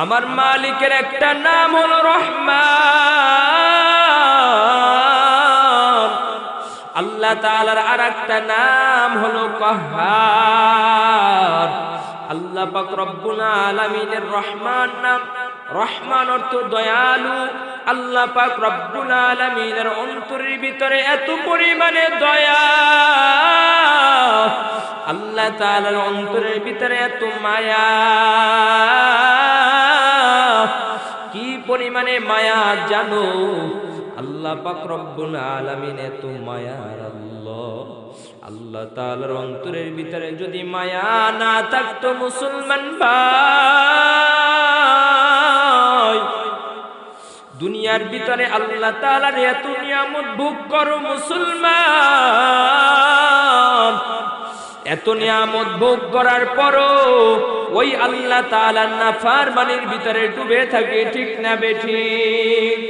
আমার মালিকের একটা নাম হলো রহমান, আল্লাহ তাআলার আরেকটা নাম হলো কাহ্হার। আল্লাহ পাক রব্বুল আলামিনের রহমান নাম, রহমান অর্থ দয়ালু। আল্লাহ পাক রব্বুল আলামিনের অন্তরের ভিতরে এত পরিমাণে দয়া, আল্লাহ তাআলার অন্তরের ভিতরে এত মায়া, কি পরিমাণে মায়া জানো? আল্লাহ পাক রব্বুল আলামিন এত মায়ার আল্লাহ। আল্লাহ তাআলার অন্তরের ভিতরে যদি মায়া না থাকতো মুসলমান ভাই, দুনিয়ার ভিতরে আল্লাহ তাআলার এত নিয়ামত ভোগ করো মুসলমান, এত নিয়ামত ভোগ করার পরও ওই আল্লাহ তাআলার নাফরমানির ভিতরে ডুবে থাকে, ঠিক না বেঠিক?